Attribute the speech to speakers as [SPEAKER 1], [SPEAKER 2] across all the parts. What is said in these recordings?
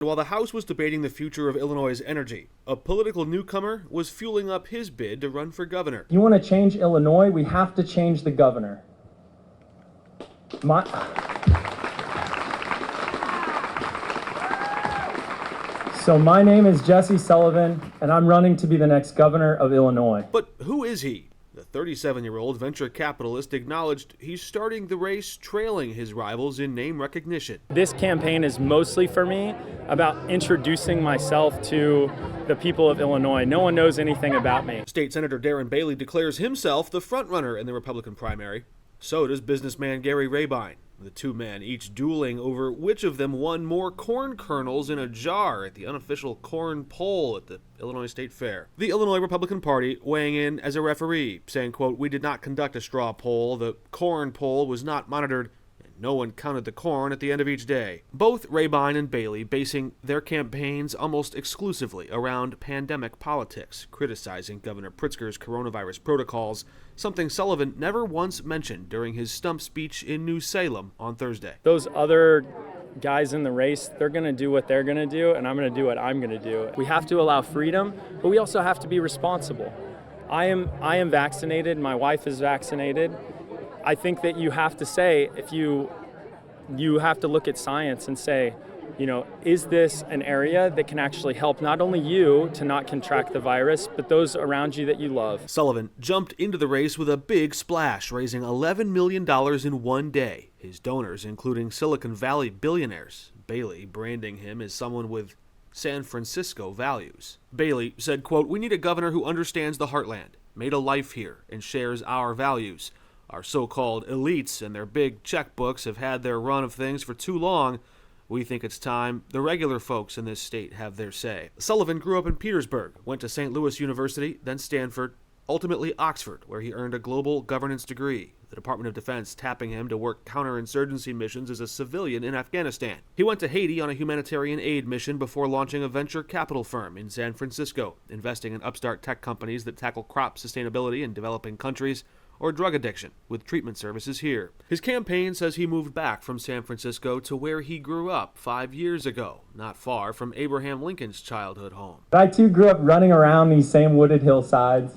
[SPEAKER 1] While the House was debating the future of Illinois' energy, a political newcomer was fueling up his bid to run for governor.
[SPEAKER 2] You want to change Illinois? We have to change the governor. So my name is Jesse Sullivan, and I'm running to be the next governor of Illinois.
[SPEAKER 1] But who is he? The 37-year-old venture capitalist acknowledged he's starting the race trailing his rivals in name recognition.
[SPEAKER 3] This campaign is mostly for me about introducing myself to the people of Illinois. No one knows anything about me.
[SPEAKER 1] State Senator Darren Bailey declares himself the frontrunner in the Republican primary. So does businessman Gary Rabine. The two men each dueling over which of them won more corn kernels in a jar at the unofficial corn poll at the Illinois State Fair. The Illinois Republican Party weighing in as a referee, saying, quote, "We did not conduct a straw poll. The corn poll was not monitored. No one counted the corn at the end of each day." Both Rabine and Bailey basing their campaigns almost exclusively around pandemic politics, criticizing Governor Pritzker's coronavirus protocols, something Sullivan never once mentioned during his stump speech in New Salem on Thursday.
[SPEAKER 3] Those other guys in the race, they're going to do what they're going to do, and I'm going to do what I'm going to do. We have to allow freedom, but we also have to be responsible. I am vaccinated. My wife is vaccinated. I think that you have to say, if you have to look at science and say, is this an area that can actually help not only you to not contract the virus, but those around you that you love?
[SPEAKER 1] Sullivan jumped into the race with a big splash, raising $11 million in one day. His donors including Silicon Valley billionaires. Bailey branding him as someone with San Francisco values. Bailey said, quote, "We need a governor who understands the heartland, made a life here, and shares our values. Our so-called elites and their big checkbooks have had their run of things for too long. We think it's time the regular folks in this state have their say." Sullivan grew up in Petersburg, went to St. Louis University, then Stanford, ultimately Oxford, where he earned a global governance degree, the Department of Defense tapping him to work counterinsurgency missions as a civilian in Afghanistan. He went to Haiti on a humanitarian aid mission before launching a venture capital firm in San Francisco, investing in upstart tech companies that tackle crop sustainability in developing countries, or drug addiction, with treatment services here. His campaign says he moved back from San Francisco to where he grew up 5 years ago, not far from Abraham Lincoln's childhood home.
[SPEAKER 2] I too grew up running around these same wooded hillsides.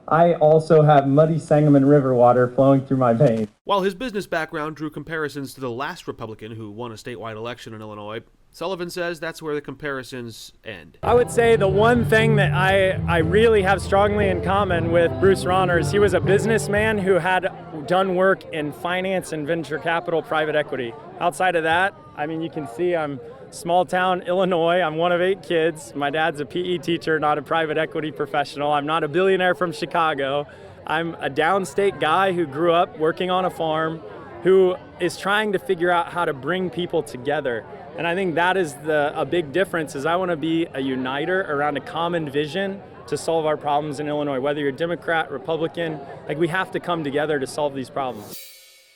[SPEAKER 2] I also have muddy Sangamon River water flowing through my veins.
[SPEAKER 1] While his business background drew comparisons to the last Republican who won a statewide election in Illinois, Sullivan says that's where the comparisons end.
[SPEAKER 3] I would say the one thing that I really have strongly in common with Bruce Rauner is he was a businessman who had done work in finance and venture capital, private equity. Outside of that, you can see I'm small town Illinois. I'm one of 8 kids. My dad's a PE teacher, not a private equity professional. I'm not a billionaire from Chicago. I'm a downstate guy who grew up working on a farm, who is trying to figure out how to bring people together. And I think that is a big difference, is I want to be a uniter around a common vision to solve our problems in Illinois. Whether you're Democrat, Republican, we have to come together to solve these problems.